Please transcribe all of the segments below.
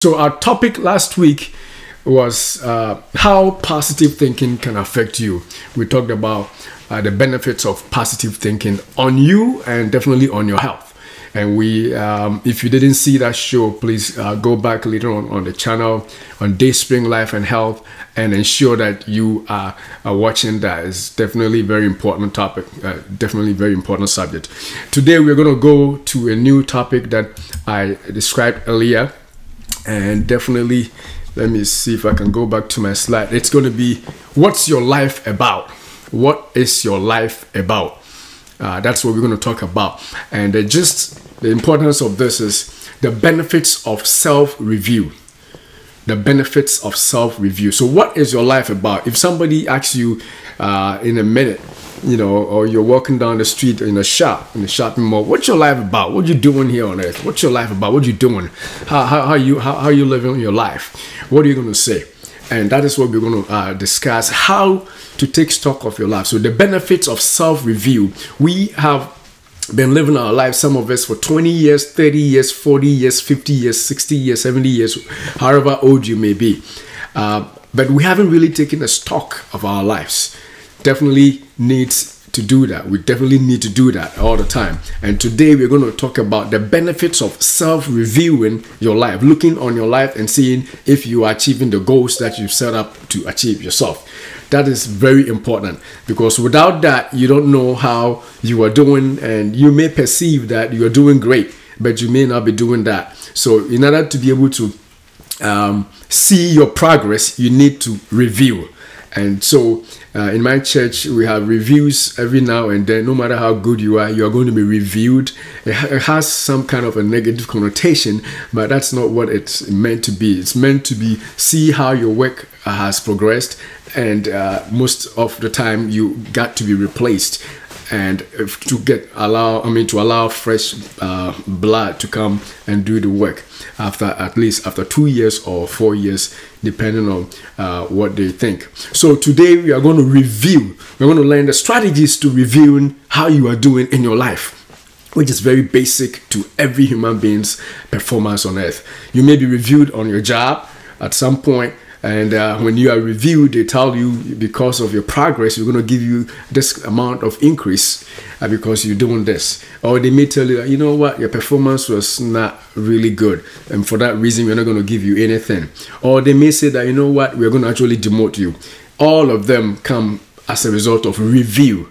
So our topic last week was how positive thinking can affect you. We talked about the benefits of positive thinking on you and definitely on your health. And we, if you didn't see that show, please go back later on the channel on Dayspring Life and Health and ensure that you are watching that. It's definitely a very important topic, definitely very important subject. Today we're going to go to a new topic that I described earlier. And definitely, let me see if I can go back to my slide. It's going to be, what's your life about? What is your life about? That's what we're going to talk about. And just the importance of this is the benefits of self-review. The benefits of self-review. So what is your life about? If somebody asks you in a minute, you know, or you're walking down the street in a shopping mall, what's your life about? What you doing here on earth? What's your life about? What you doing? How you living your life? What are you going to say? And that is what we're going to discuss, how to take stock of your life. So the benefits of self-review. We have been living our lives, some of us, for 20 years, 30 years, 40 years, 50 years, 60 years, 70 years, however old you may be. But we haven't really taken a stock of our lives. Definitely needs to do that. We definitely need to do that all the time. And today we're going to talk about the benefits of self-reviewing your life, looking on your life and seeing if you are achieving the goals that you've set up to achieve yourself. That is very important, because without that, you don't know how you are doing, and you may perceive that you are doing great, but you may not be doing that. So in order to be able to see your progress, you need to review. And so in my church, we have reviews every now and then. No matter how good you are going to be reviewed. It has some kind of a negative connotation, but that's not what it's meant to be. It's meant to be, see how your work has progressed, and most of the time you got to be replaced, and to allow fresh blood to come and do the work at least after 2 years or 4 years, depending on what they think. So today we are going to review. We're going to learn the strategies to reviewing how you are doing in your life, which is very basic to every human being's performance on earth. You may be reviewed on your job at some point. And when you are reviewed, they tell you, because of your progress, we're going to give you this amount of increase because you're doing this. Or they may tell you, you know what, your performance was not really good, and for that reason, we're not going to give you anything. Or they may say that, you know what, we're going to actually demote you. All of them come as a result of review.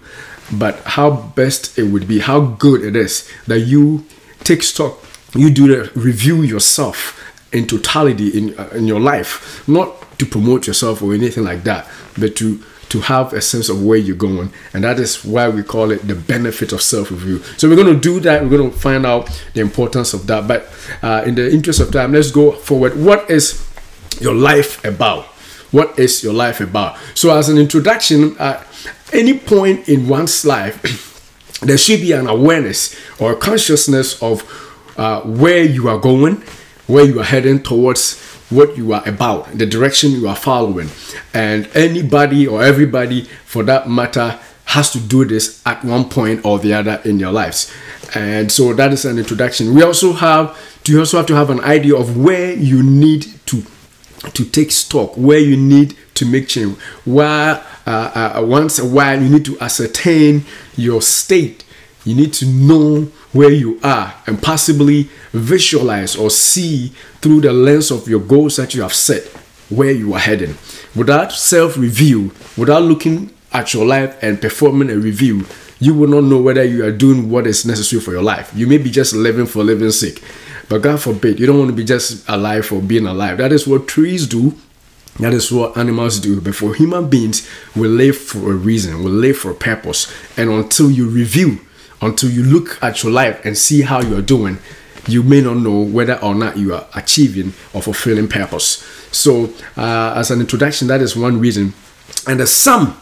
But how best it would be, how good it is that you take stock, you do the review yourself in totality in your life, not to promote yourself or anything like that, but to have a sense of where you're going. And that is why we call it the benefit of self-review. So we're going to do that. We're going to find out the importance of that. But in the interest of time, let's go forward. What is your life about? What is your life about? So as an introduction, at any point in one's life, there should be an awareness or a consciousness of where you are going, where you are heading towards, what you are about, the direction you are following. And anybody or everybody, for that matter, has to do this at one point or the other in their lives. And so that is an introduction. You also have to have an idea of where you need to take stock, where you need to make change. Where once a while you need to ascertain your state. You need to know where you are and possibly visualize or see through the lens of your goals that you have set where you are heading. Without self-review, without looking at your life and performing a review, you will not know whether you are doing what is necessary for your life. You may be just living for living's sake, but God forbid, you don't want to be just alive for being alive. That is what trees do. That is what animals do. But for human beings, we live for a reason. We live for a purpose. And until you review, until you look at your life and see how you are doing, you may not know whether or not you are achieving or fulfilling purpose. So as an introduction, that is one reason. And the sum,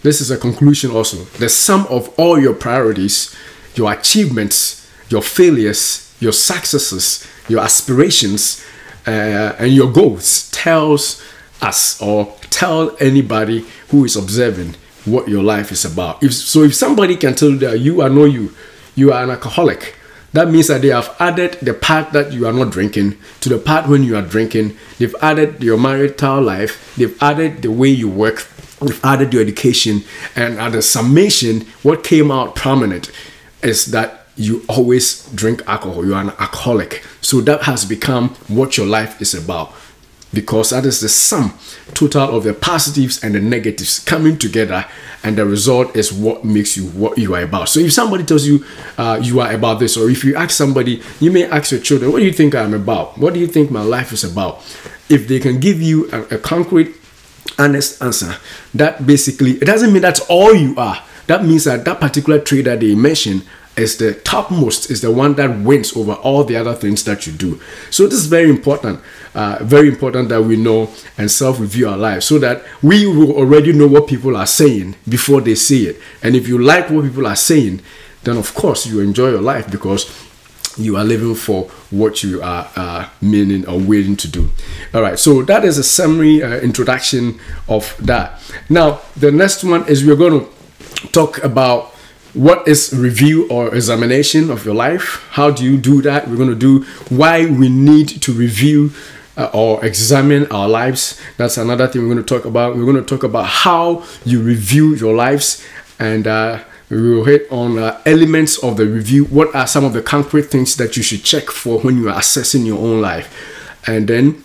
this is a conclusion also, the sum of all your priorities, your achievements, your failures, your successes, your aspirations, and your goals tells us, or tell anybody who is observing, what your life is about. If somebody can tell you that you are an alcoholic, That means that they have added the part that you are not drinking to the part when you are drinking. They've added your marital life. They've added the way you work. They've added your education. And at the summation, what came out prominent is that you always drink alcohol. You are an alcoholic. So that has become what your life is about, because that is the sum total of the positives and the negatives coming together, and the result is what makes you what you are about. So if somebody tells you you are about this, or if you ask somebody, you may ask your children, what do you think I'm about? What do you think my life is about? If they can give you a concrete, honest answer, that basically, it doesn't mean that's all you are. That means that that particular trait that they mention is the topmost, is the one that wins over all the other things that you do. So this is very important that we know and self-review our lives, so that we will already know what people are saying before they say it. And if you like what people are saying, then of course you enjoy your life, because you are living for what you are meaning or willing to do. All right, so that is a summary introduction of that. Now the next one is we're going to talk about what is review or examination of your life. How do you do that? We're going to do why we need to review or examine our lives. That's another thing we're going to talk about. We're going to talk about how you review your lives, and we will hit on elements of the review. What are some of the concrete things that you should check for when you are assessing your own life? And then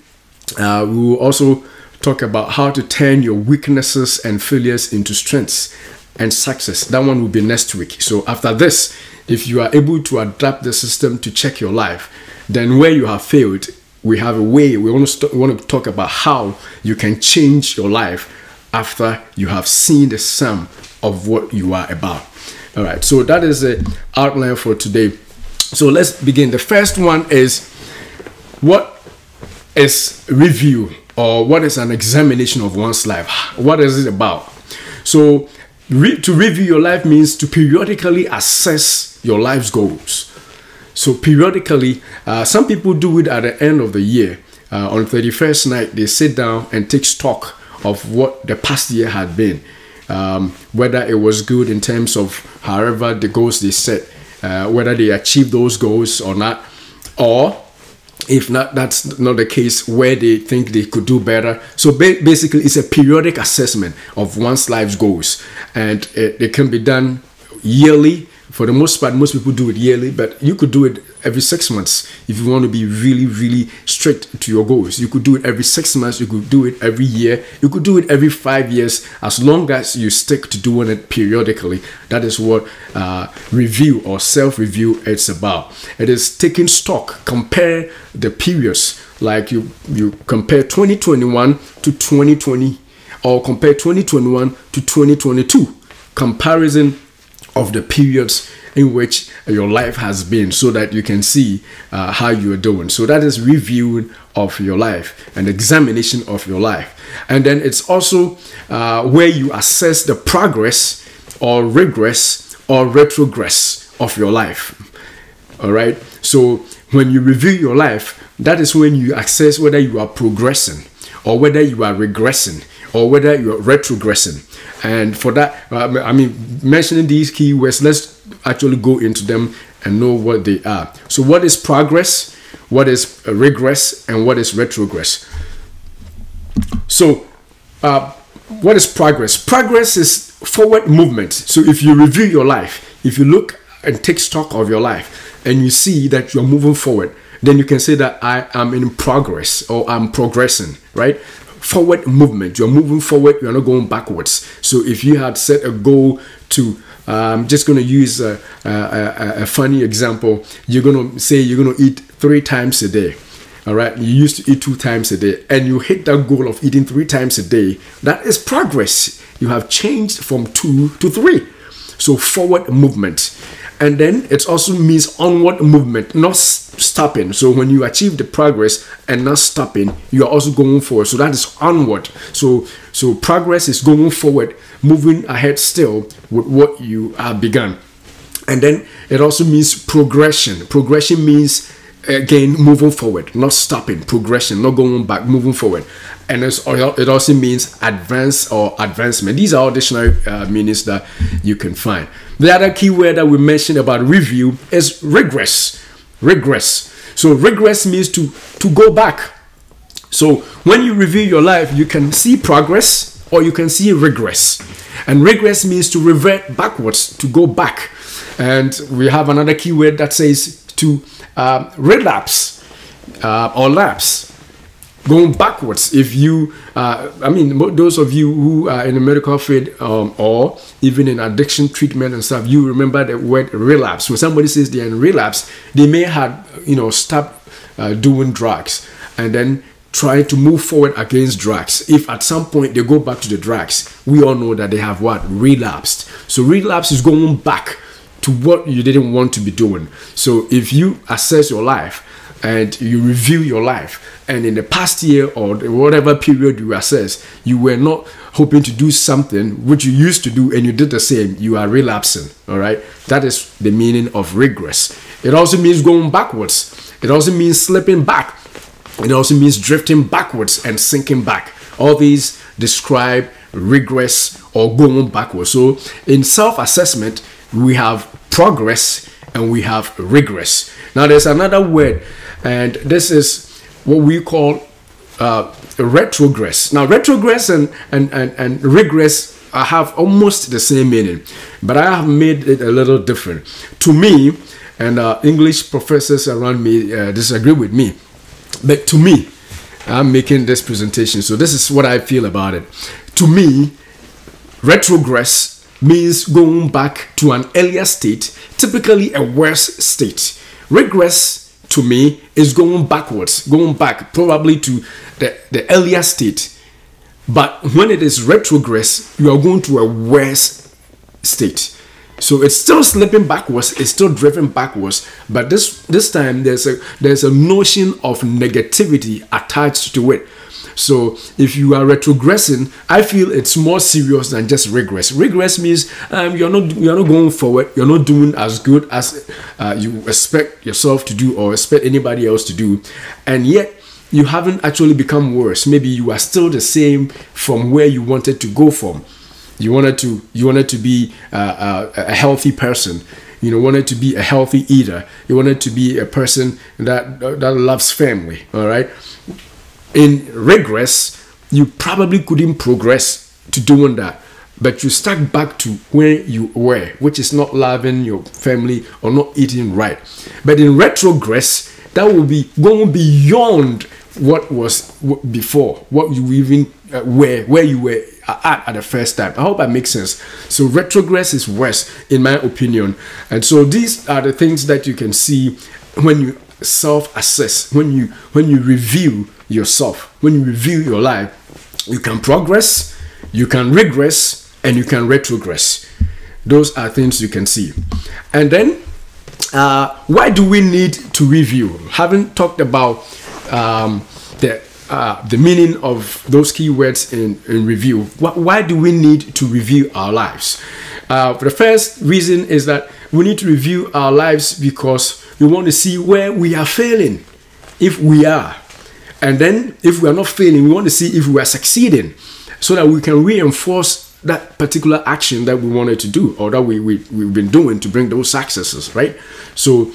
we will also talk about how to turn your weaknesses and failures into strengths and success. That one will be next week. So after this, if you are able to adapt the system to check your life, then where you have failed, we have a way. We want to talk about how you can change your life after you have seen the sum of what you are about. All right, so that is the outline for today. So let's begin. The first one is, what is review, or what is an examination of one's life? What is it about? So to review your life means to periodically assess your life's goals. So periodically, some people do it at the end of the year. On 31st night, they sit down and take stock of what the past year had been. Whether it was good in terms of however the goals they set, whether they achieved those goals or not, or if not, that's not the case, where they think they could do better. So basically, it's a periodic assessment of one's life's goals, and it can be done yearly. For the most part, most people do it yearly, but you could do it every 6 months if you want to be really, really strict to your goals. You could do it every 6 months. You could do it every year. You could do it every 5 years, as long as you stick to doing it periodically. That is what review or self-review is about. It is taking stock, compare the periods, like you compare 2021 to 2020, or compare 2021 to 2022. Comparison of the periods in which your life has been, so that you can see how you are doing. So that is reviewing of your life, an examination of your life. And then it's also where you assess the progress or regress or retrogress of your life. All right, so when you review your life, that is when you assess whether you are progressing, or whether you are regressing, or whether you are retrogressing. And for that, I mean, mentioning these keywords, let's actually go into them and know what they are. So what is progress, what is regress, and what is retrogress? So what is progress? Progress is forward movement. So if you review your life, if you look and take stock of your life, and you see that you're moving forward, then you can say that I am in progress, or I'm progressing, right? Forward movement. You're moving forward. You're not going backwards. So if you had set a goal to, I'm just going to use a funny example. You're going to say you're going to eat 3 times a day. All right. You used to eat 2 times a day, and you hit that goal of eating 3 times a day. That is progress. You have changed from 2 to 3. So forward movement. And then it also means onward movement, not stopping. So when you achieve the progress and not stopping, you are also going forward. So that is onward. So progress is going forward, moving ahead still with what you have begun. And then it also means progression. Progression means again, moving forward, not stopping, progression, not going back, moving forward. And it also means advance or advancement. These are all dictionary meanings that you can find. The other key word that we mentioned about review is regress. Regress. So regress means to go back. So when you review your life, you can see progress or you can see regress. And regress means to revert backwards, to go back. And we have another key word that says to relapse or lapse, going backwards. If you I mean, those of you who are in the medical field or even in addiction treatment and stuff, you remember the word relapse. When somebody says they're in relapse, they may have, you know, stopped doing drugs and then try to move forward against drugs. If at some point they go back to the drugs, we all know that they have what? Relapsed. So relapse is going back to what you didn't want to be doing. So if you assess your life and you review your life, and in the past year or whatever period you assess, you were not hoping to do something which you used to do and you did the same, you are relapsing. All right, that is the meaning of regress. It also means going backwards. It also means slipping back. It also means drifting backwards and sinking back. All these describe regress or going backwards. So in self-assessment, we have progress and we have regress. Now there's another word, and this is what we call retrogress. Now retrogress and regress have almost the same meaning, but I have made it a little different. To me, and English professors around me disagree with me, but to me, I'm making this presentation, so this is what I feel about it. To me, retrogress means going back to an earlier state, typically a worse state. Regress, to me, is going backwards, going back probably to the earlier state. But when it is retrogress, you are going to a worse state. So it's still slipping backwards, it's still driving backwards, but this time there's a notion of negativity attached to it. So if you are retrogressing, I feel it's more serious than just regress. Regress means you're not going forward, you're not doing as good as you expect yourself to do or expect anybody else to do, and yet you haven't actually become worse. Maybe you are still the same from where you wanted to go from. You wanted to be a healthy person. You wanted to be a healthy eater. You wanted to be a person that loves family. All right. In regress, you probably couldn't progress to doing that, but you stuck back to where you were, which is not loving your family or not eating right. But in retrogress, that will be going beyond what was before, what you even where you were at the first time. I hope that makes sense. So retrogress is worse, in my opinion. And so these are the things that you can see when you self-assess, when you review yourself, when you review your life. You can progress, you can regress, and you can retrogress. Those are things you can see. And then why do we need to review? Having talked about the meaning of those keywords in review, why do we need to review our lives? The first reason is that we need to review our lives because we want to see where we are failing, if we are. And then if we are not failing, we want to see if we are succeeding, so that we can reinforce that particular action that we wanted to do or that we've been doing to bring those successes, right? So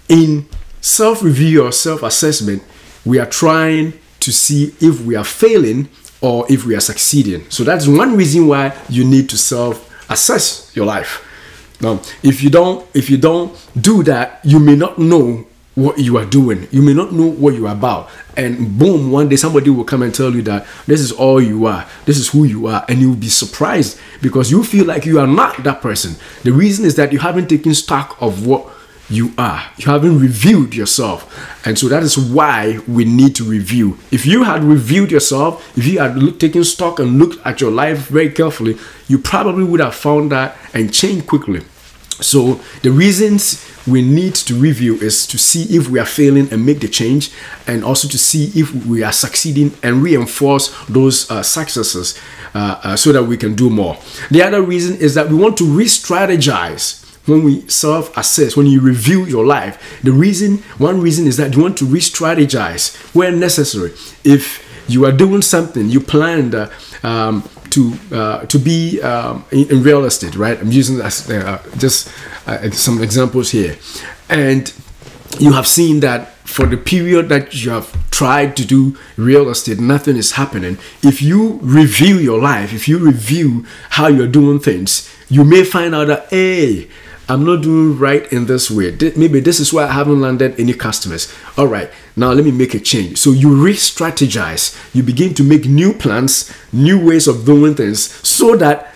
in self-review or self-assessment, we are trying to see if we are failing or if we are succeeding. So that's one reason why you need to self-assess your life. Now, if you don't do that, you may not know what you are doing. You may not know what you are about. And boom, one day somebody will come and tell you that this is all you are. This is who you are. And you'll be surprised because you feel like you are not that person. The reason is that you haven't taken stock of what you are. You haven't reviewed yourself. And so that is why we need to review. If you had reviewed yourself, if you had taken stock and looked at your life very carefully, you probably would have found that and changed quickly. So the reasons we need to review is to see if we are failing and make the change, and also to see if we are succeeding and reinforce those successes so that we can do more. The other reason is that we want to re-strategize. when we self-assess, when you review your life, one reason is that you want to re-strategize where necessary. If you are doing something, you planned to be in real estate, right? I'm using just some examples here, and you have seen that for the period that you have tried to do real estate, nothing is happening. If you review your life, if you review how you're doing things, you may find out that, hey, I'm not doing right in this way. Maybe this is why I haven't landed any customers. All right, now let me make a change. So you re-strategize. You begin to make new plans, new ways of doing things, so that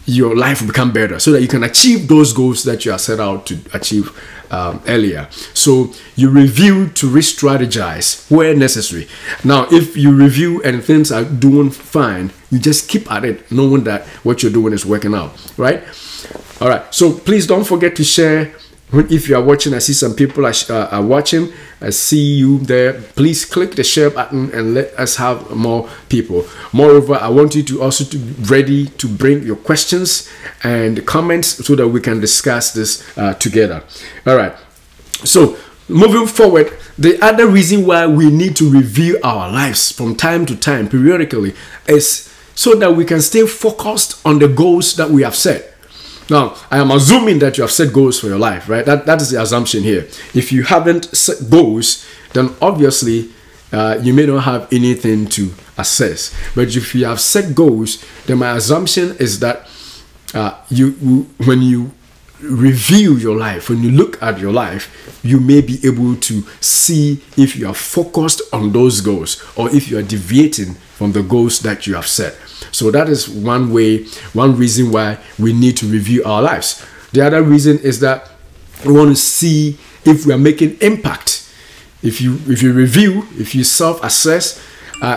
your life will become better, so that you can achieve those goals that you are set out to achieve earlier. So you review to re-strategize where necessary. Now, if you review and things are doing fine, you just keep at it, knowing that what you're doing is working out, right? All right, so please don't forget to share. If you are watching, I see some people are watching. I see you there. Please click the share button and let us have more people. Moreover, I want you to also be ready to bring your questions and comments so that we can discuss this together. All right, so moving forward, the other reason why we need to review our lives from time to time, periodically, is so that we can stay focused on the goals that we have set. Now, I am assuming that you have set goals for your life, right? That is the assumption here. If you haven't set goals, then obviously you may not have anything to assess. But if you have set goals, then my assumption is that when you review your life, when you look at your life, you may be able to see if you are focused on those goals or if you are deviating from the goals that you have set. So that is one reason why we need to review our lives. The other reason is that we want to see if we are making impact. If you review, if you self-assess,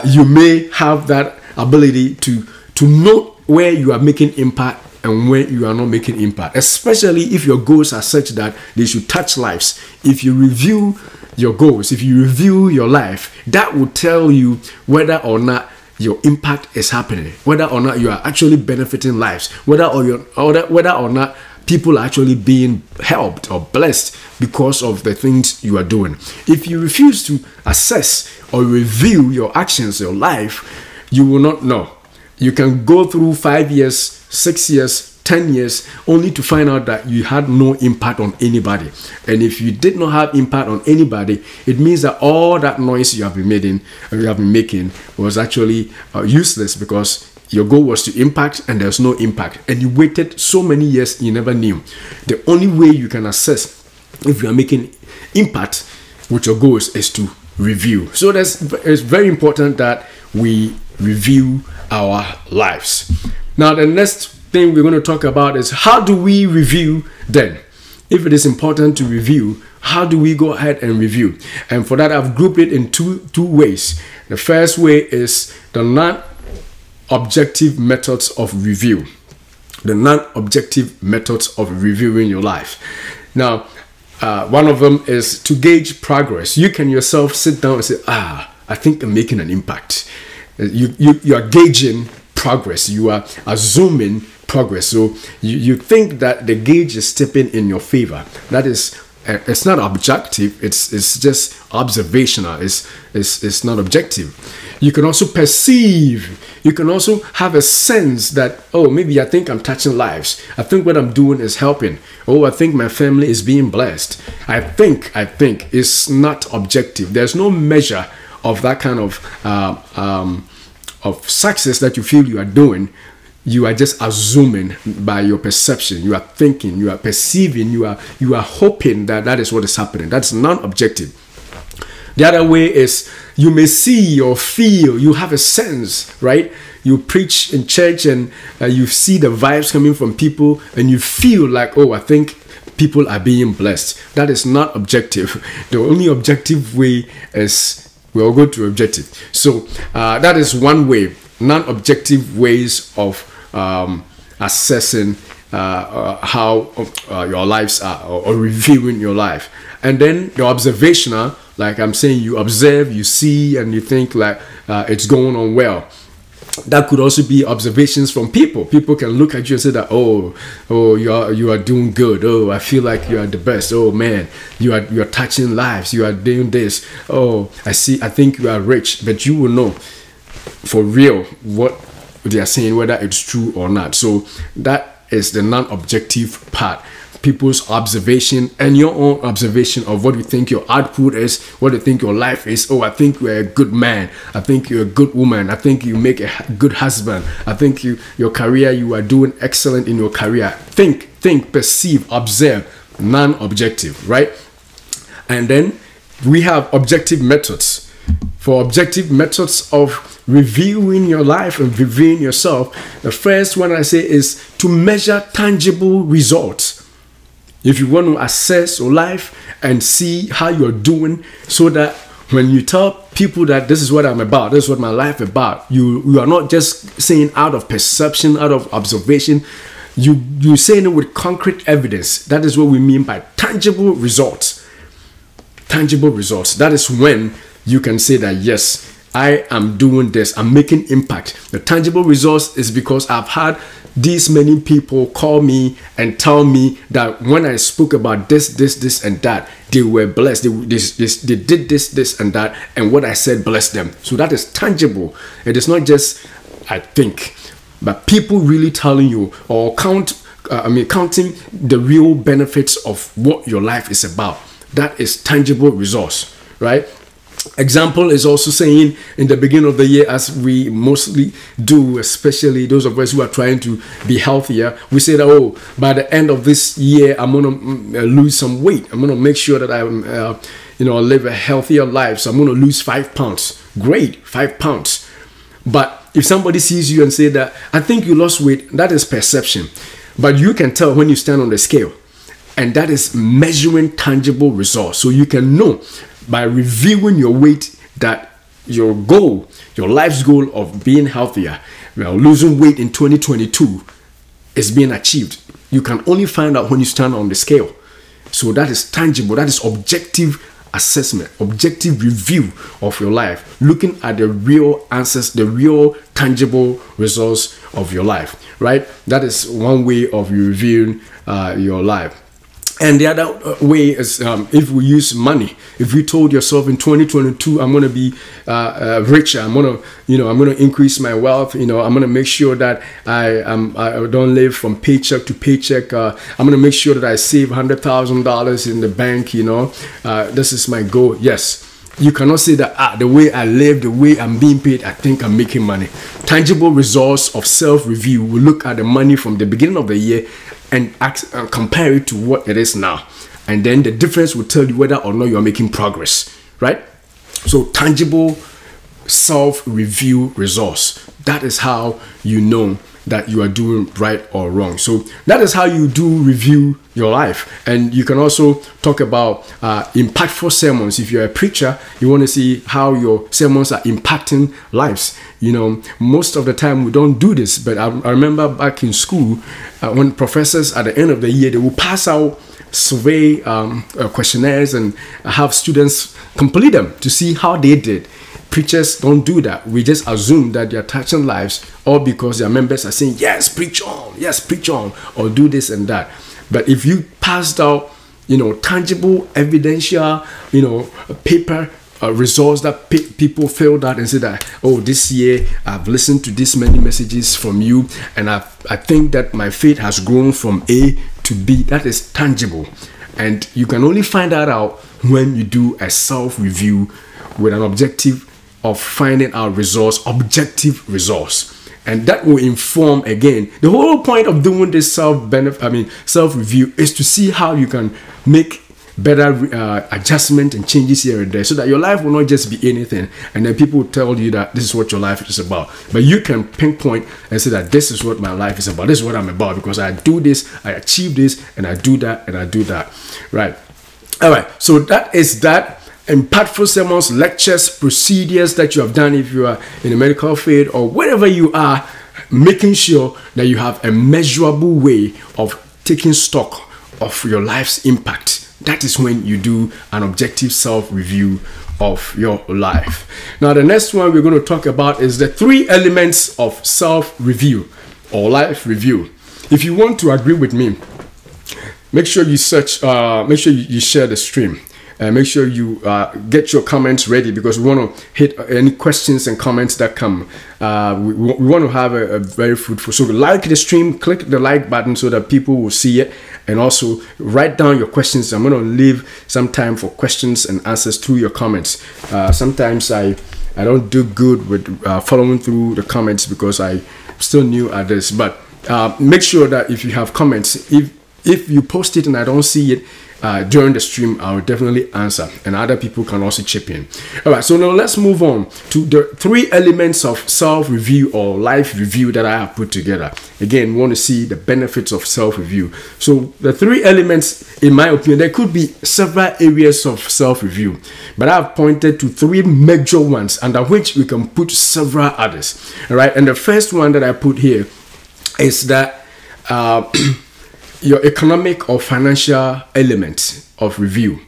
you may have that ability to know where you are making impact and where you are not making impact, especially if your goals are such that they should touch lives. If you review your goals, if you review your life, that will tell you whether or not your impact is happening, whether or not you are actually benefiting lives, whether or not people are actually being helped or blessed because of the things you are doing. If you refuse to assess or review your actions, your life, you will not know. You can go through 5 years, 6 years, 10 years only to find out that you had no impact on anybody. And if you did not have impact on anybody, it means that all that noise you have been making was actually useless, because your goal was to impact and there's no impact, and you waited so many years you never knew. The only way you can assess if you are making impact with your goals is to review. So it's very important that we review our lives. Now, the next thing we're going to talk about is, how do we review then? If it is important to review, how do we go ahead and review? And for that, I've grouped it in two ways. The first way is the non-objective methods of review. The non-objective methods of reviewing your life. Now, one of them is to gauge progress. You can yourself sit down and say, I think I'm making an impact. You are gauging progress. You are assuming progress. So you think that the gauge is stepping in your favor. That is, it's not objective. It's just observational. It's not objective. You can also perceive. You can also have a sense that, oh, maybe I think I'm touching lives. I think what I'm doing is helping. Oh, I think my family is being blessed. I think it's not objective. There's no measure of that kind of success that you feel you are doing. You are just assuming by your perception. You are thinking, you are perceiving, you are hoping that that is what is happening. That's non-objective. The other way is, you may see or feel, you have a sense, right? You preach in church and you see the vibes coming from people and you feel like, oh, I think people are being blessed. That is not objective. The only objective way is, we'll go to objective. So that is one way, non-objective ways of assessing how your lives are, or reviewing your life. And then your observational, like I'm saying, you observe, you see, and you think like it's going on well. that could also be observations from people. People can look at you and say that, oh, you are doing good. Oh, I feel like you are the best. Oh man, you are touching lives. You are doing this. Oh, I think you are rich. But you will know for real what they are saying, whether it's true or not. So that is the non-objective part. People's observation and your own observation of what you think your output is, what you think your life is. Oh, I think you're a good man. I think you're a good woman. I think you make a good husband. I think your career, you are doing excellent in your career. Think, perceive, observe, non-objective, right? And then we have objective methods. For objective methods of reviewing your life and reviewing yourself, the first one I say is to measure tangible results. If you want to assess your life and see how you're doing, so that when you tell people that this is what I'm about, this is what my life is about, you are not just saying out of perception, out of observation, you're saying it with concrete evidence. That is what we mean by tangible results. Tangible results. That is when you can say that, yes, I am doing this, I'm making impact. The tangible results is because I've had these many people call me and tell me that when I spoke about this and that, they were blessed. They did this and that, and what I said blessed them. So that is tangible. It is not just I think, but people really telling you or counting the real benefits of what your life is about. That is tangible results, right? Example is also saying in the beginning of the year, as we mostly do, especially those of us who are trying to be healthier, we say that, oh, by the end of this year, I'm going to lose some weight. I'm going to make sure that I live a healthier life. So I'm going to lose 5 pounds. Great, 5 pounds. But if somebody sees you and say that, I think you lost weight, that is perception. But you can tell when you stand on the scale. And that is measuring tangible results. So you can know by reviewing your weight that your goal, your life's goal of being healthier, losing weight in 2022 is being achieved. You can only find out when you stand on the scale. So that is tangible. That is objective assessment, objective review of your life, looking at the real answers, the real tangible results of your life, right? That is one way of reviewing your life. And the other way is if we use money. If you told yourself in 2022, I'm going to be richer. I'm going to increase my wealth. I'm going to make sure that I don't live from paycheck to paycheck. I'm going to make sure that I save $100,000 in the bank. This is my goal. Yes. You cannot say that the way I live, the way I'm being paid, I think I'm making money. Tangible results of self-review will look at the money from the beginning of the year and compare it to what it is now. And then the difference will tell you whether or not you're making progress, right? So tangible self-review results. That is how you know that you are doing right or wrong. So that is how you do review your life. And you can also talk about impactful sermons. If you're a preacher, you want to see how your sermons are impacting lives. Most of the time we don't do this, but I remember back in school when professors at the end of the year, they will pass out survey questionnaires and have students complete them to see how they did. Preachers don't do that. We just assume that they're touching lives, all because their members are saying, yes, preach on, or do this and that. But if you passed out, tangible, evidential, paper results that people filled out and said that, oh, this year I've listened to this many messages from you, and I think that my faith has grown from A to B. That is tangible. And you can only find that out when you do a self-review with an objective of finding out results, objective results. And that will inform, again, the whole point of doing this self-review is to see how you can make better adjustment and changes here and there, so that your life will not just be anything and then people will tell you that this is what your life is about. But you can pinpoint and say that this is what my life is about, this is what I'm about, because I do this, I achieve this, and I do that, and I do that. Right. All right. So that is that. Impactful sermons, lectures, procedures that you have done if you are in the medical field or wherever you are, making sure that you have a measurable way of taking stock of your life's impact. That is when you do an objective self-review of your life. Now, the next one we're going to talk about is the 3 elements of self-review or life review. If you want to agree with me, make sure you make sure you share the stream. Make sure you get your comments ready, because we want to hit any questions and comments that come. We want to have a very fruitful. So like the stream, click the like button so that people will see it, and also write down your questions. I'm going to leave some time for questions and answers through your comments. Sometimes I don't do good with following through the comments because I'm still new at this. But make sure that if you have comments, if you post it and I don't see it during the stream, I'll definitely answer, and other people can also chip in. All right, so now let's move on to the 3 elements of self-review or life review that I have put together. Again, we want to see the benefits of self-review. So the 3 elements, in my opinion, there could be several areas of self-review, but I've pointed to 3 major ones under which we can put several others. All right, and the first one that I put here is that your economic or financial element of review.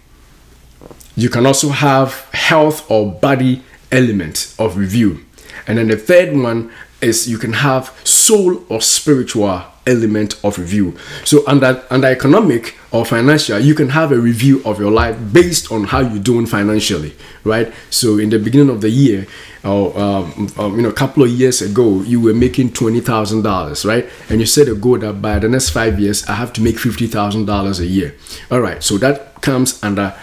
You can also have health or body element of review. And then the third one is you can have soul or spiritual element of review. So under economic or financial, you can have a review of your life based on how you're doing financially, right? So in the beginning of the year, or a couple of years ago, you were making $20,000, right? And you set a goal that by the next 5 years, I have to make $50,000 a year. All right, so that comes under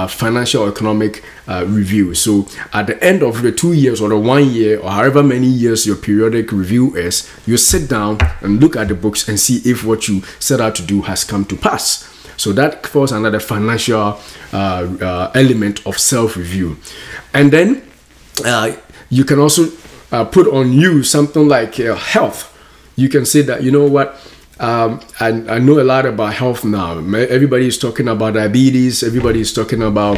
financial economic review. So at the end of the 2 years or the 1 year or however many years your periodic review is, you sit down and look at the books and see if what you set out to do has come to pass. So that falls under the financial element of self-review. And then you can also put on you something like health. You can say that, you know what, I know a lot about health now. Everybody is talking about diabetes. Everybody is talking about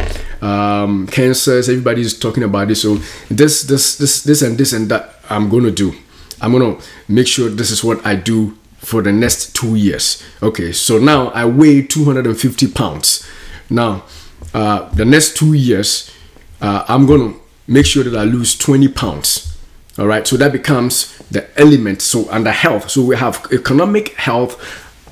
cancers. Everybody is talking about this. So this and that I'm going to do. I'm going to make sure this is what I do for the next 2 years. Okay, so now I weigh 250 pounds. Now, the next 2 years, I'm going to make sure that I lose 20 pounds. All right, so that becomes the element. So under health, so we have economic, health,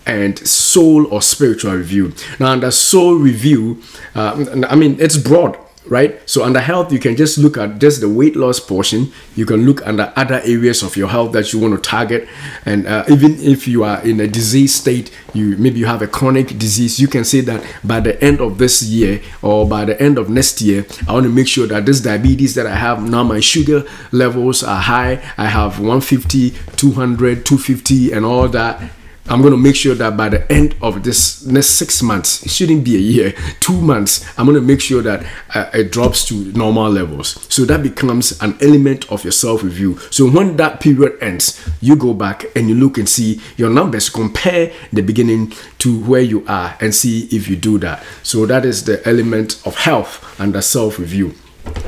and soul or spiritual review. Now under soul review, I mean, it's broad, right? So under health, you can just look at just the weight loss portion. You can look under other areas of your health that you want to target. And even if you are in a disease state, maybe you have a chronic disease, you can say that by the end of this year or by the end of next year, I want to make sure that this diabetes that I have now, my sugar levels are high. I have 150, 200, 250 and all that. I'm going to make sure that by the end of this next 6 months, it shouldn't be a year, 2 months, I'm going to make sure that it drops to normal levels. So that becomes an element of your self-review. So when that period ends, you go back and you look and see your numbers, compare the beginning to where you are and see if you do that. So that is the element of health under self-review.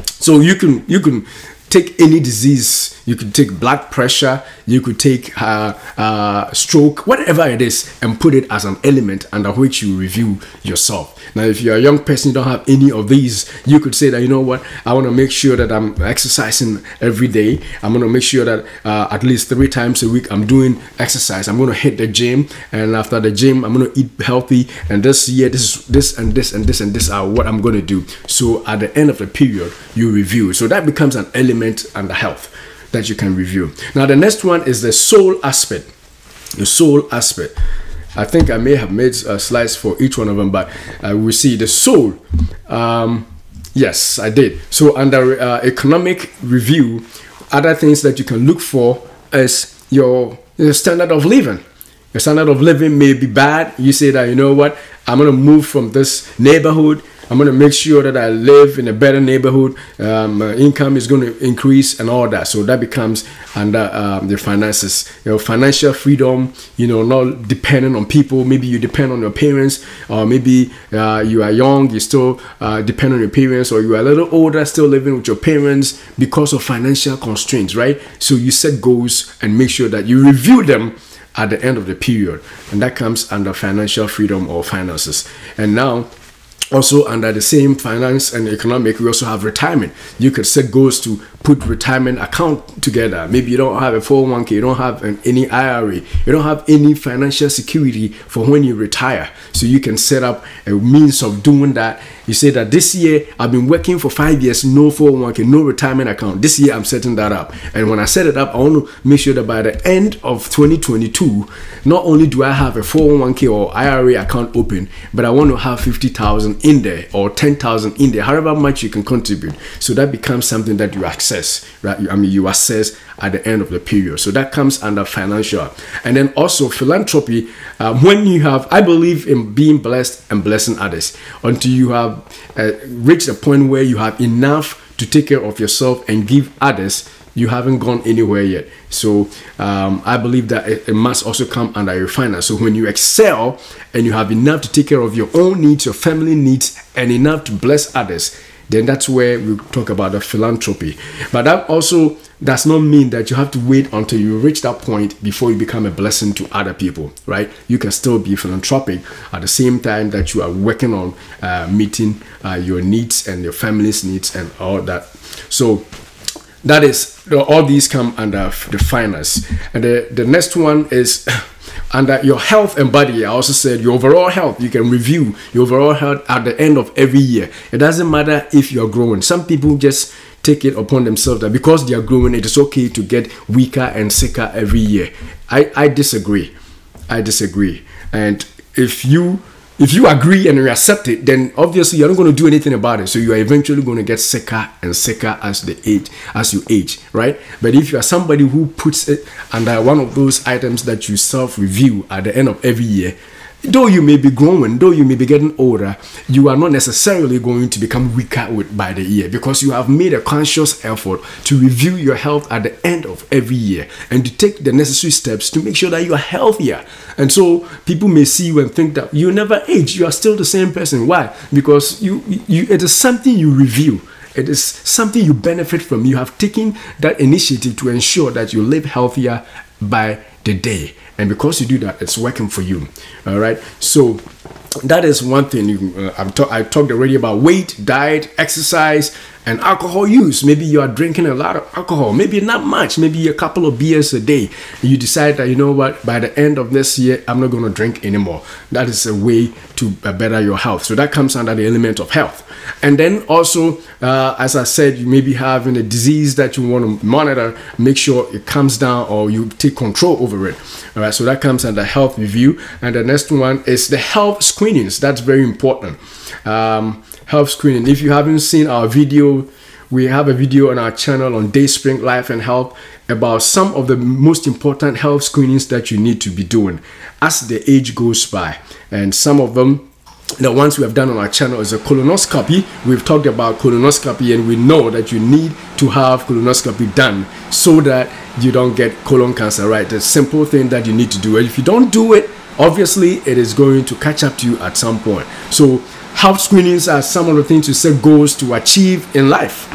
So you can take any disease. You could take blood pressure, you could take stroke, whatever it is, and put it as an element under which you review yourself. Now, if you're a young person, you don't have any of these, you could say that, you know what, I want to make sure that I'm exercising every day. I'm going to make sure that at least 3 times a week I'm doing exercise. I'm going to hit the gym, and after the gym, I'm going to eat healthy. And this year, this and this are what I'm going to do. So at the end of the period, you review. So that becomes an element under health that you can review. Now the next one is the soul aspect. The soul aspect. I think I may have made slides for each one of them, but we see the soul. Yes, I did. So under economic review, other things that you can look for is your standard of living. Your standard of living may be bad. You say that, you know what, I'm going to move from this neighborhood. I'm going to make sure that I live in a better neighborhood. My income is going to increase and all that. So that becomes under the finances. Financial freedom, not depending on people. Maybe you depend on your parents, or maybe you are young, you still depend on your parents, or you are a little older, still living with your parents because of financial constraints, right? So you set goals and make sure that you review them at the end of the period. And that comes under financial freedom or finances. And now, Also, under the same finance and economic, we also have retirement. You could set goals to put retirement account together. Maybe you don't have a 401k, you don't have any IRA, you don't have any financial security for when you retire. So you can set up a means of doing that. You say that this year I've been working for 5 years, no 401k, no retirement account. This year I'm setting that up. And when I set it up, I want to make sure that by the end of 2022, not only do I have a 401k or IRA account open, but I want to have 50,000 in there or 10,000 in there, however much you can contribute. So that becomes something that you access, right? I mean, you assess at the end of the period. So that comes under financial. And then also philanthropy, when you have, I believe in being blessed and blessing others until you have reached a point where you have enough to take care of yourself and give others. You haven't gone anywhere yet. So I believe that it must also come under your finance. So when you excel and you have enough to take care of your own needs, your family needs, and enough to bless others, then that's where we talk about the philanthropy. But that also does not mean that you have to wait until you reach that point before you become a blessing to other people, right? You can still be philanthropic at the same time that you are working on meeting your needs and your family's needs and all that. So that is, all these come under the finance. And the next one is under your health and body. I also said your overall health. You can review your overall health at the end of every year. It doesn't matter if you're growing. Some people just take it upon themselves that because they are growing, it is okay to get weaker and sicker every year. I disagree. I disagree. And if you agree and you accept it, then obviously you're not going to do anything about it. So you are eventually going to get sicker and sicker as you age, right? But if you are somebody who puts it under one of those items that you self-review at the end of every year, though you may be growing, though you may be getting older, you are not necessarily going to become weaker by the year, because you have made a conscious effort to review your health at the end of every year and to take the necessary steps to make sure that you are healthier. And so people may see you and think that you never age, you are still the same person. Why? Because it is something you review. It is something you benefit from. You have taken that initiative to ensure that you live healthier by the day. And because you do that, it's working for you. All right. So that is one thing. I talked already about weight, diet, exercise, and alcohol use. Maybe you are drinking a lot of alcohol, maybe not much, maybe a couple of beers a day. You decide that, you know what, by the end of this year, I'm not going to drink anymore. That is a way to better your health. So that comes under the element of health. And then also, as I said, you may be having a disease that you want to monitor, make sure it comes down or you take control over it. All right, so that comes under health review. And the next one is the health screenings. That's very important. Health screening. If you haven't seen our video, we have a video on our channel on Dayspring Life and Health about some of the most important health screenings that you need to be doing as the age goes by. And some of them, the ones we have done on our channel, is a colonoscopy. We've talked about colonoscopy, and we know that you need to have colonoscopy done so that you don't get colon cancer, right? The simple thing that you need to do. And if you don't do it, obviously it is going to catch up to you at some point. So health screenings are some of the things you set goals to achieve in life.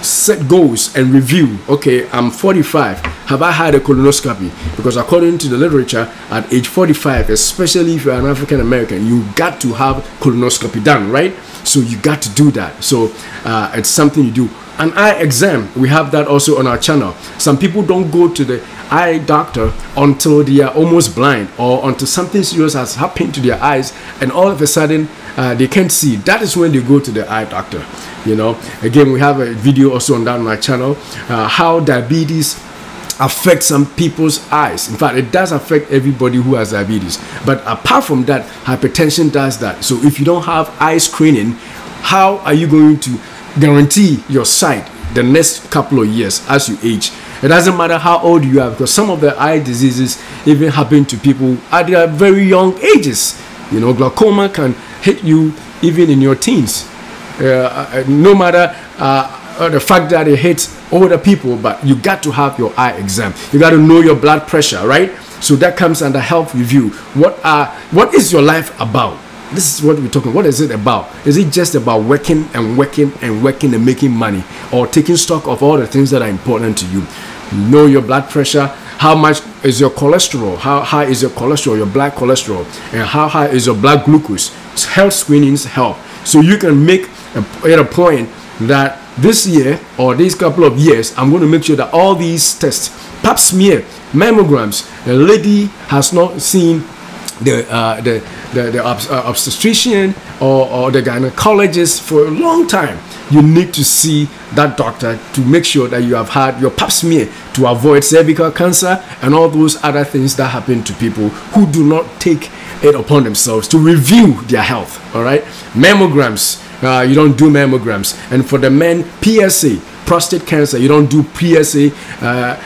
Set goals and review. Okay, I'm 45. Have I had a colonoscopy? Because according to the literature, at age 45, especially if you're an African American, you got to have colonoscopy done, right? So you got to do that. So it's something you do. An eye exam, we have that also on our channel. Some people don't go to the eye doctor until they are almost blind or until something serious has happened to their eyes and all of a sudden they can't see. That is when they go to the eye doctor. You know, again, we have a video also on that on our channel, how diabetes affects some people's eyes. In fact, it does affect everybody who has diabetes. But apart from that, hypertension does that. So if you don't have eye screening, how are you going to guarantee your sight the next couple of years as you age? It doesn't matter how old you are, because some of the eye diseases even happen to people at their very young ages. You know, glaucoma can hit you even in your teens. No matter the fact that it hits older people, but you got to have your eye exam. You got to know your blood pressure, right? So that comes under health review. What is your life about? This is what we're talking. What is it about? Is it just about working and working and working and making money, or taking stock of all the things that are important to you? Know your blood pressure. How much is your cholesterol? How high is your cholesterol, your blood cholesterol? And how high is your blood glucose? Health screenings help. So you can make a point that this year or these couple of years, I'm going to make sure that all these tests, pap smear, mammograms, the lady has not seen the obstetrician or the gynecologist for a long time. You need to see that doctor to make sure that you have had your pap smear to avoid cervical cancer and all those other things that happen to people who do not take it upon themselves to review their health. All right, mammograms, you don't do mammograms. And for the men, PSA, prostate cancer, you don't do PSA,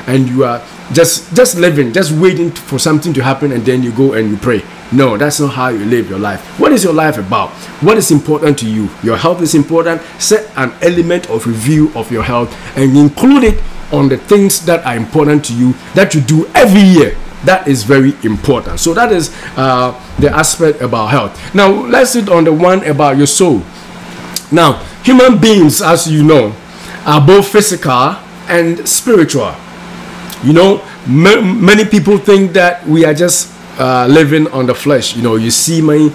and you are just living, just waiting for something to happen, and then you go and you pray. No, that's not how you live your life. What is your life about? What is important to you? Your health is important. Set an element of review of your health and include it on the things that are important to you that you do every year. That is very important. So that is the aspect about health. Now let's sit on the one about your soul. Now, human beings, as you know, are both physical and spiritual. You know, many people think that we are just living on the flesh. You know, you see me,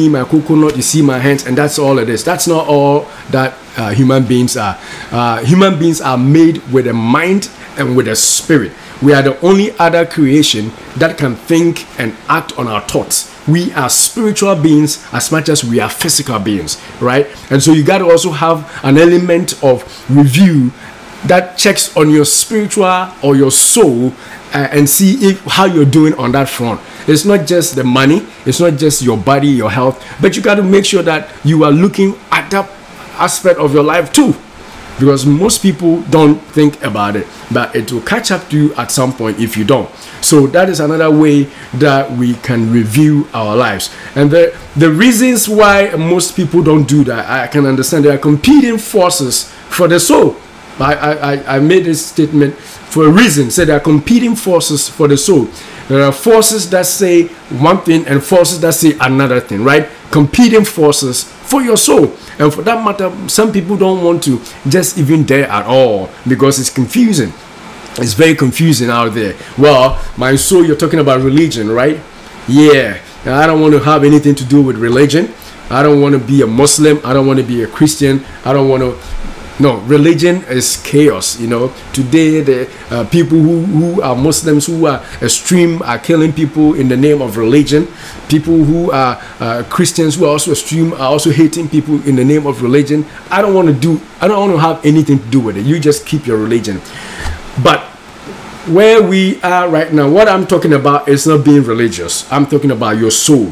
my coconut, you see my hands, and that's all it is. That's not all that human beings are. Human beings are made with a mind and with a spirit. We are the only other creation that can think and act on our thoughts. We are spiritual beings as much as we are physical beings, right? And so you got to also have an element of review that checks on your spiritual or your soul and see how you're doing on that front. It's not just the money, it's not just your body, your health, but you got to make sure that you are looking at that aspect of your life too, because most people don't think about it, but it will catch up to you at some point if you don't. So that is another way that we can review our lives. And the reasons why most people don't do that, I can understand. There are competing forces for the soul. I made this statement for a reason. So there are competing forces for the soul. There are forces that say one thing and forces that say another thing, right? Competing forces for your soul. And for that matter, some people don't want to just even dare at all because it's confusing. It's very confusing out there. Well, my soul, you're talking about religion, right? Yeah. I don't want to have anything to do with religion. I don't want to be a Muslim. I don't want to be a Christian. I don't want to. No, religion is chaos. You know, today the people who are Muslims, who are extreme, are killing people in the name of religion. People who are Christians, who are also extreme, are also hating people in the name of religion. I don't want to have anything to do with it. You just keep your religion. But where we are right now, what I'm talking about is not being religious. I'm talking about your soul,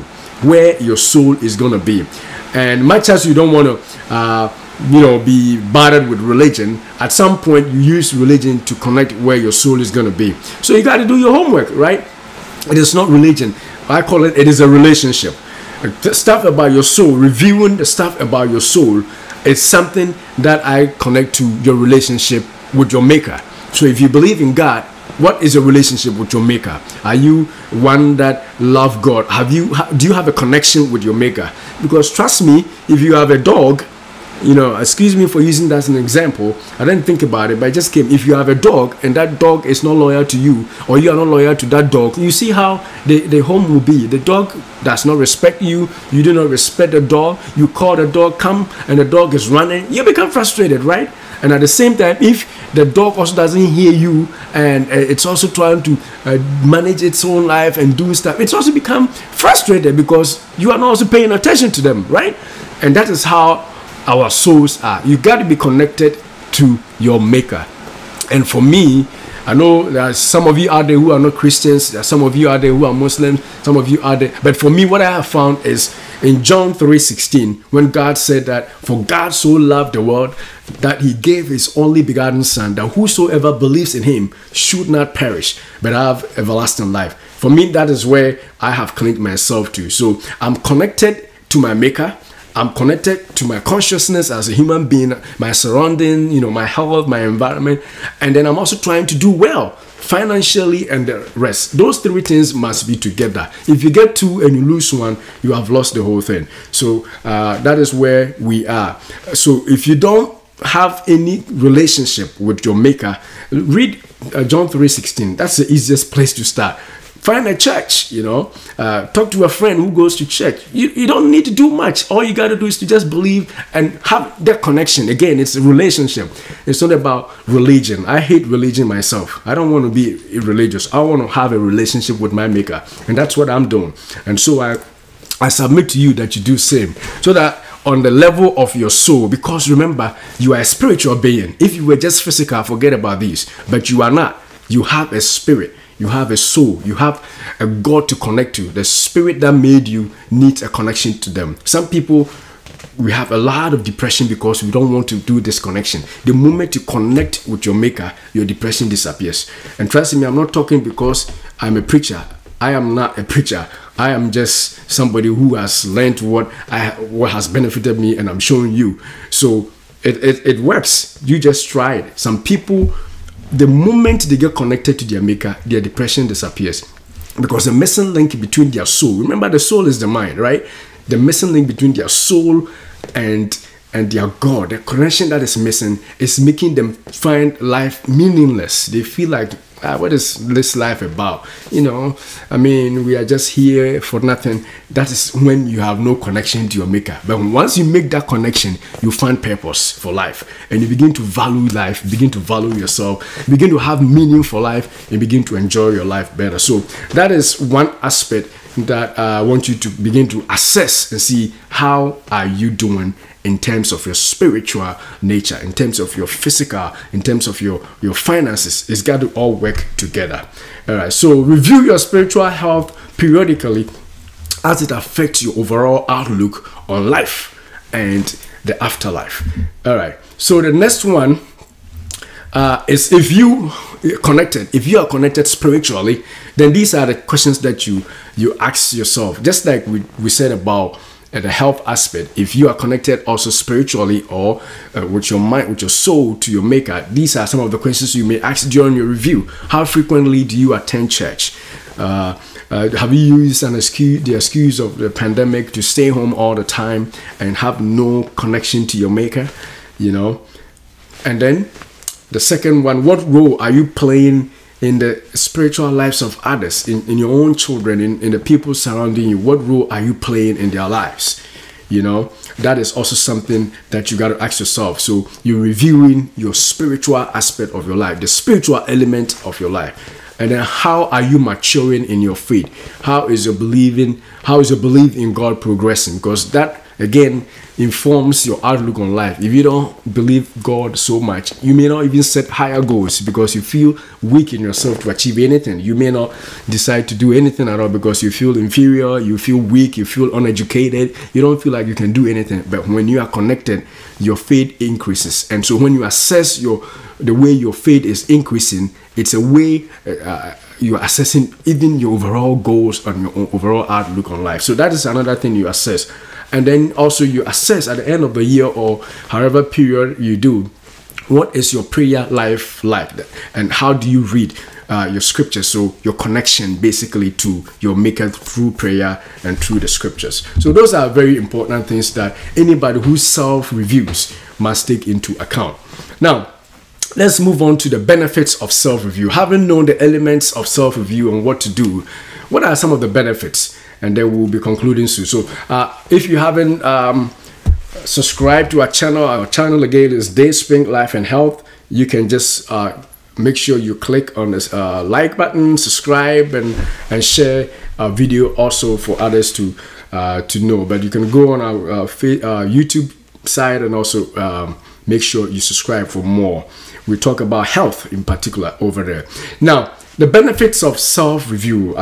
where your soul is going to be. And much as you don't want to be bothered with religion, at some point you use religion to connect where your soul is going to be. So you got to do your homework, right? It is not religion. I call it is a relationship. The stuff about your soul, reviewing the stuff about your soul, is something that I connect to your relationship with your maker. So if you believe in God, what is your relationship with your maker? Are you one that love God? Do you have a connection with your maker? Because trust me, if you have a dog, excuse me for using that as an example, I didn't think about it, but it just came. If you have a dog and that dog is not loyal to you, or you are not loyal to that dog, you see how the home will be. The dog does not respect you. You do not respect the dog. You call the dog, come, and the dog is running. You become frustrated, right? And at the same time, if the dog also doesn't hear you and it's also trying to manage its own life and do stuff, it's also become frustrated because you are not also paying attention to them, right? And that is how our souls are. You got to be connected to your maker. And for me, I know there are some of you out there who are not Christians, there are some of you out there who are Muslims, some of you out there, but for me, what I have found is in John 3:16, when God said that, for God so loved the world that he gave his only begotten son, that whosoever believes in him should not perish but have everlasting life. For me, that is where I have connected myself to. So I'm connected to my maker. I'm connected to my consciousness as a human being, my surrounding, my health, my environment, and then I'm also trying to do well financially and the rest. Those three things must be together. If you get two and you lose one, you have lost the whole thing. So that is where we are. So if you don't have any relationship with your maker, read John 3:16. That's the easiest place to start. Find a church, you know, talk to a friend who goes to church. You don't need to do much. All you got to do is to just believe and have that connection. Again, it's a relationship. It's not about religion. I hate religion myself. I don't want to be religious. I want to have a relationship with my maker. And that's what I'm doing. And so I submit to you that you do same. So that on the level of your soul, because remember, you are a spiritual being. If you were just physical, forget about these. But you are not. You have a spirit. You have a soul. You have a God to connect to. The spirit that made you needs a connection to them. Some people, we have a lot of depression because we don't want to do this connection. The moment you connect with your maker, your depression disappears. And trust me, I'm not talking because I'm a preacher. I am not a preacher. I am just somebody who has learned what has benefited me, and I'm showing you. So it works. You just try it. Some people, the moment they get connected to their maker, their depression disappears, because the missing link between their soul, remember the soul is the mind, right? The missing link between their soul and their God, the connection that is missing, is making them find life meaningless. They feel like, what is this life about? You know, I mean, we are just here for nothing. That is when you have no connection to your maker. But once you make that connection, you find purpose for life, and you begin to value life, begin to value yourself, begin to have meaning for life, and begin to enjoy your life better. So that is one aspect that I want you to begin to assess and see, how are you doing in terms of your spiritual nature, in terms of your physical, in terms of your finances. It's got to all work together. All right, so review your spiritual health periodically as it affects your overall outlook on life and the afterlife. All right, so the next one is, if you are connected spiritually, then these are the questions that you ask yourself. Just like we said about the health aspect, if you are connected also spiritually, or with your mind, with your soul, to your maker, these are some of the questions you may ask during your review. How frequently do you attend church? Have you used the excuse of the pandemic to stay home all the time and have no connection to your maker? You know, and then the second one, what role are you playing in the spiritual lives of others, in your own children, in the people surrounding you? What role are you playing in their lives? You know, that is also something that you got to ask yourself. So you're reviewing your spiritual aspect of your life, the spiritual element of your life. And then, how are you maturing in your faith? How is your belief in God progressing? Because that, again, informs your outlook on life. If you don't believe God so much, you may not even set higher goals because you feel weak in yourself to achieve anything. You may not decide to do anything at all because you feel inferior, you feel weak, you feel uneducated, you don't feel like you can do anything. But when you are connected, your faith increases. And so when you assess the way your faith is increasing, it's a way you're assessing even your overall goals and your overall outlook on life. So that is another thing you assess. And then also you assess at the end of the year, or however period you do, what is your prayer life like, and how do you read your scriptures? So your connection basically to your maker through prayer and through the scriptures. So those are very important things that anybody who self-reviews must take into account. Now, let's move on to the benefits of self-review. Having known the elements of self-review and what to do, what are some of the benefits? And then we'll be concluding soon. So if you haven't subscribed to our channel again is Dayspring Life and Health. You can just make sure you click on this like button, subscribe, and share our video also for others to know. But you can go on our YouTube side and also make sure you subscribe for more. We talk about health in particular over there. Now, the benefits of self-review.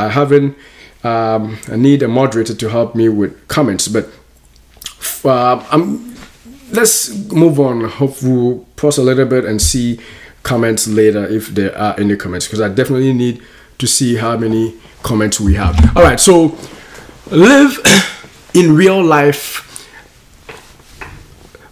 I need a moderator to help me with comments, but let's move on. Hope we'll pause a little bit and see comments later if there are any comments, because I definitely need to see how many comments we have. All right, so live in real life.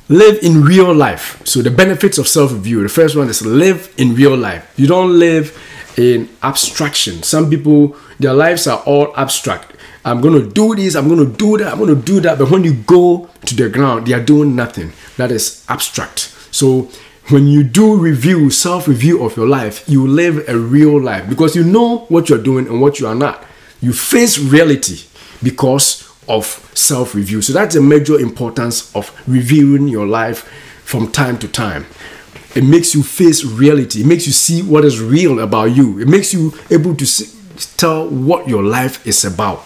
Live in real life. So the benefits of self-review. The first one is live in real life. You don't live in abstraction. Some people, their lives are all abstract. I'm going to do this, I'm going to do that, I'm going to do that. But when you go to the ground, they are doing nothing. That is abstract. So When you do review, self-review of your life, you live a real life because you know what you're doing and what you are not. You face reality because of self-review. So that's a major importance of reviewing your life from time to time. It makes you face reality. It makes you see what is real about you. It makes you able to tell what your life is about.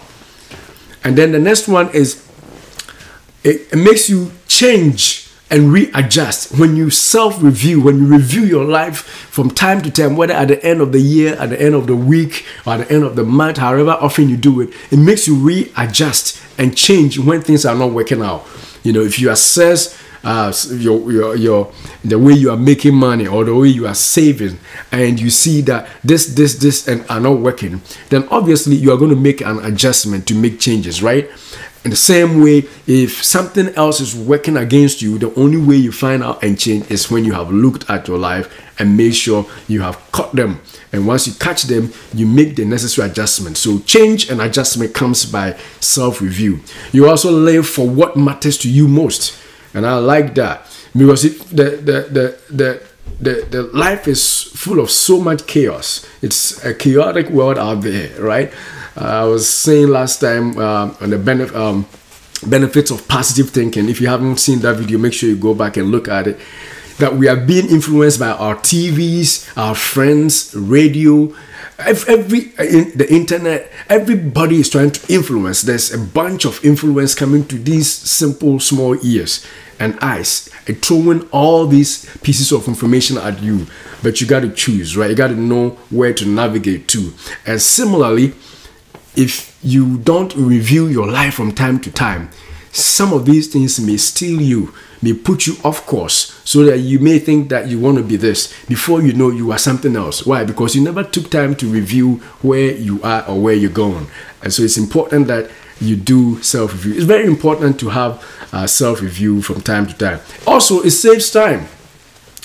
And then the next one is it makes you change and readjust. When you self-review, when you review your life from time to time, whether at the end of the year, at the end of the week, or at the end of the month, however often you do it, it makes you readjust and change when things are not working out. You know, if you assess the way you are making money or the way you are saving, and you see that this and are not working, then obviously you are going to make an adjustment to make changes, right? In the same way, if something else is working against you, the only way you find out and change is when you have looked at your life and made sure you have caught them. And once you catch them, you make the necessary adjustment. So change and adjustment comes by self-review. You also live for what matters to you most. And I like that because the life is full of so much chaos. It's a chaotic world out there, right? I was saying last time on the benefits of positive thinking. If you haven't seen that video, make sure you go back and look at it. That we are being influenced by our TVs, our friends, radio, the internet. Everybody is trying to influence. There's a bunch of influence coming to these simple small ears and eyes and throwing all these pieces of information at you. But you got to choose, right? You got to know where to navigate to. And similarly, if you don't review your life from time to time, some of these things may steal you, may put you off course, so that you may think that you want to be this. Before you know, you are something else. Why? Because you never took time to review where you are or where you're going. And so it's important that you do self-review. It's very important to have self-review from time to time. Also, it saves time.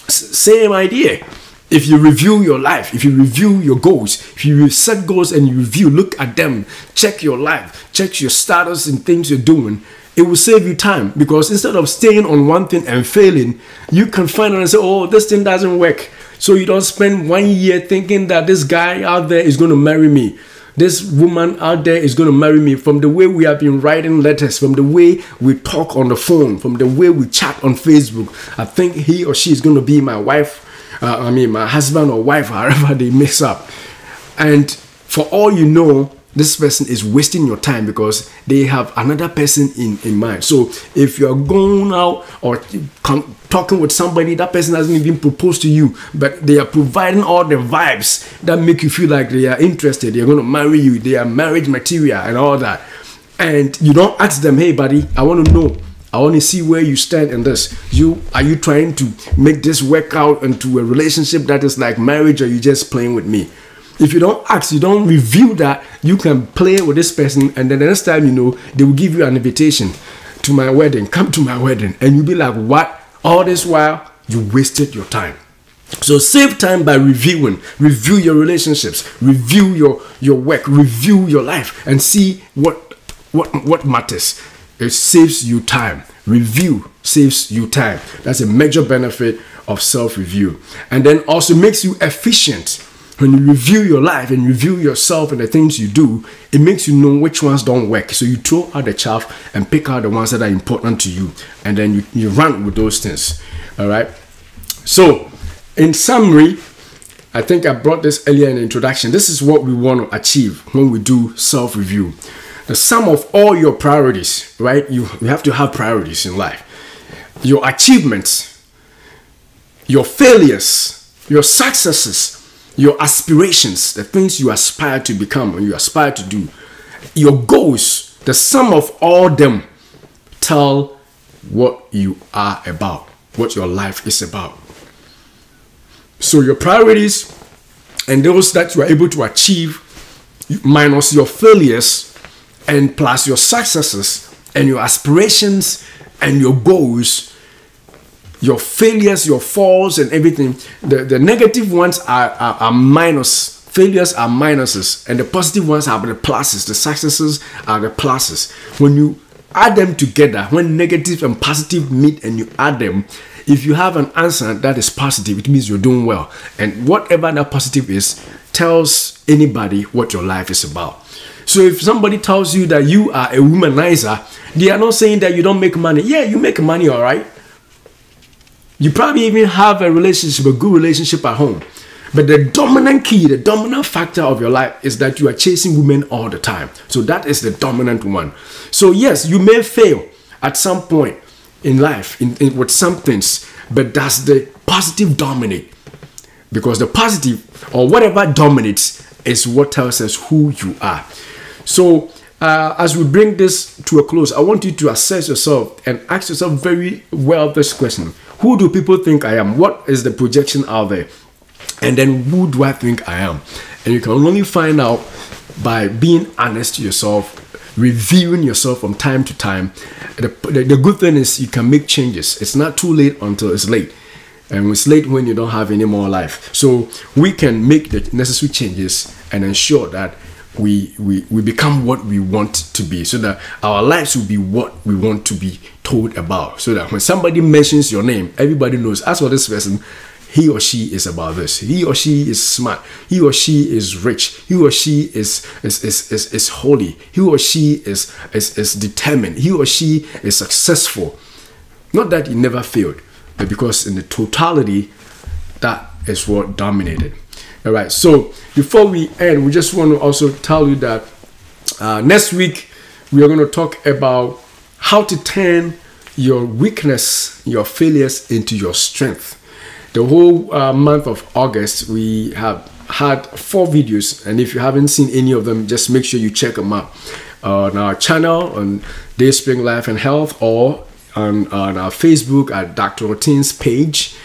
Same idea. If you review your life, if you review your goals, if you set goals and you review, look at them, check your life, check your status and things you're doing, it will save you time. Because instead of staying on one thing and failing, you can find out and say, oh, this thing doesn't work. So you don't spend 1 year thinking that this guy out there is going to marry me. This woman out there is going to marry me. From the way we have been writing letters, from the way we talk on the phone, from the way we chat on Facebook, I think he or she is going to be my wife. My husband or wife, however they mix up. And for all you know, this person is wasting your time because they have another person in mind. So if you're going out or talking with somebody, that person hasn't even proposed to you, but they are providing all the vibes that make you feel like they are interested, they're going to marry you, they are marriage material and all that. And you don't ask them, hey buddy, I want to know, I want to see where you stand in this. Are you trying to make this work out into a relationship that is like marriage, or are you just playing with me? If you don't ask, you don't review that, you can play with this person, and then the next time you know, they will give you an invitation to my wedding, come to my wedding, and you'll be like, what? All this while, you wasted your time. So save time by reviewing. Review your relationships, review your work, review your life, and see what matters. It saves you time. Review saves you time. That's a major benefit of self-review. And then also makes you efficient. When you review your life and review yourself and the things you do, it makes you know which ones don't work. So you throw out the chaff and pick out the ones that are important to you. And then you run with those things. All right. So in summary, I think I brought this earlier in the introduction. This is what we want to achieve when we do self-review. The sum of all your priorities, right? You have to have priorities in life. Your achievements, your failures, your successes, your aspirations, the things you aspire to become or you aspire to do, your goals, the sum of all them tell what you are about, what your life is about. So your priorities and those that you are able to achieve minus your failures and plus your successes and your aspirations and your goals, your failures, your falls and everything, the negative ones are minus. Failures are minuses and the positive ones are the pluses. The successes are the pluses. When you add them together, when negative and positive meet and you add them, If you have an answer that is positive, it means you're doing well. And whatever that positive is tells anybody what your life is about. So if somebody tells you that you are a womanizer, they are not saying that you don't make money. Yeah, you make money, all right. You probably even have a relationship, a good relationship at home. But the dominant key, the dominant factor of your life is that you are chasing women all the time. So that is the dominant one. So yes, you may fail at some point in life with some things, but does the positive dominate? Because the positive or whatever dominates is what tells us who you are. So as we bring this to a close, I want you to assess yourself and ask yourself very well this question. Who do people think I am? What is the projection out there? And then who do I think I am? And you can only find out by being honest to yourself, reviewing yourself from time to time. The good thing is you can make changes. It's not too late until it's late. And it's late when you don't have any more life. So we can make the necessary changes and ensure that we become what we want to be, so that our lives will be what we want to be told about. So that when somebody mentions your name, everybody knows, as for this person, he or she is about this. He or she is smart. He or she is rich. He or she is holy. He or she is determined. He or she is successful. Not that he never failed, but because in the totality, that is what dominated. All right. So before we end, we just want to also tell you that next week we are going to talk about how to turn your weakness, your failures into your strength. The whole month of August, we have had 4 videos, and if you haven't seen any of them, just make sure you check them out on our channel on Dayspring Life and Health, or on our Facebook at Dr. Droteng's page,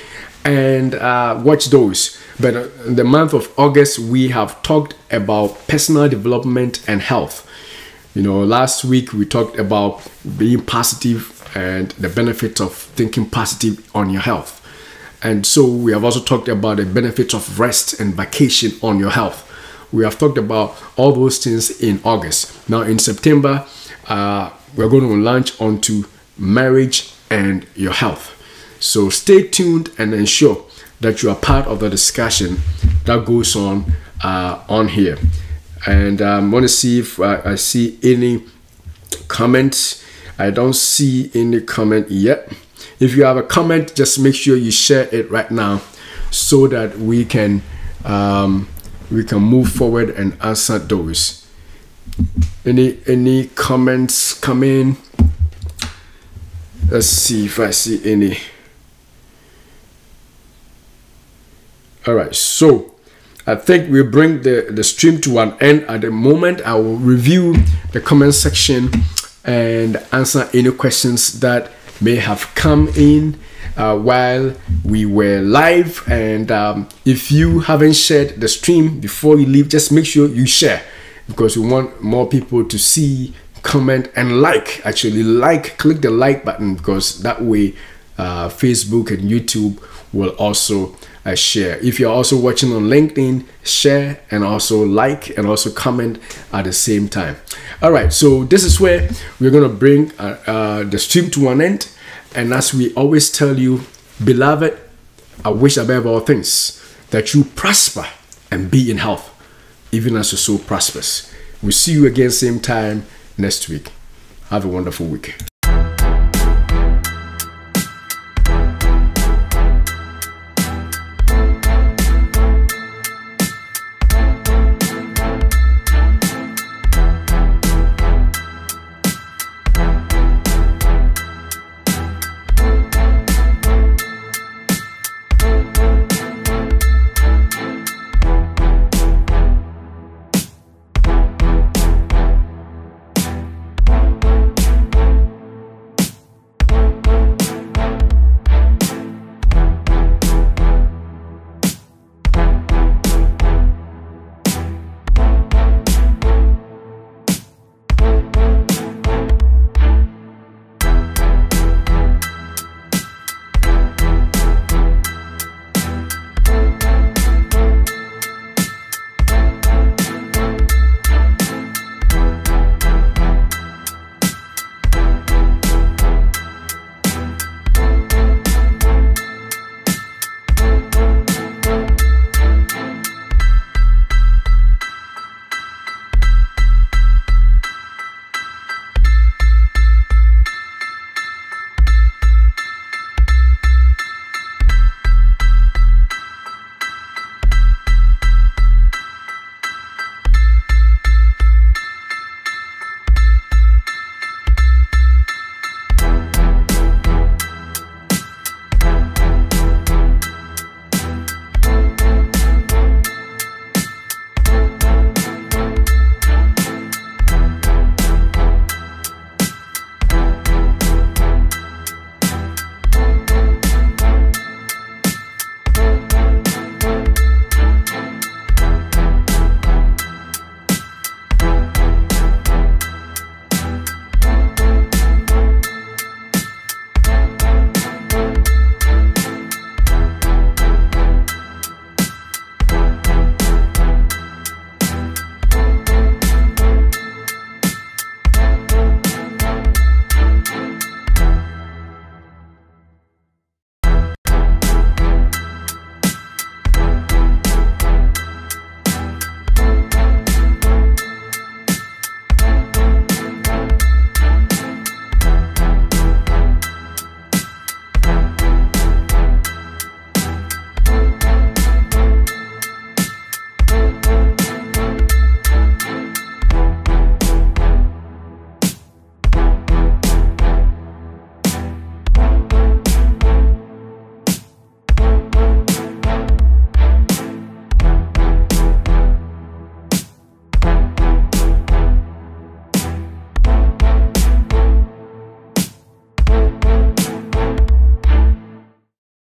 and watch those. But in the month of August, we have talked about personal development and health. You know, last week we talked about being positive and the benefits of thinking positive on your health. And so we have also talked about the benefits of rest and vacation on your health. We have talked about all those things in August. Now in September, we're going to launch onto marriage and your health. So stay tuned and ensure that you are part of the discussion that goes on here. And I want to see if I see any comments. I don't see any comment yet. If you have a comment, just make sure you share it right now so that we can move forward and answer those. Any comments come in? Let's see if I see any. All right, so I think we'll bring the stream to an end at the moment. I will review the comment section and answer any questions that may have come in while we were live. And if you haven't shared the stream before you leave, just make sure you share, because we want more people to see, comment, and like. Actually, click the like button, because that way Facebook and YouTube will also share. If you're also watching on LinkedIn, share and also like and also comment at the same time. All right, so this is where we're going to bring the stream to an end. And as we always tell you, beloved, I wish above all things that you prosper and be in health, even as your soul prospers. We'll see you again same time next week. Have a wonderful week.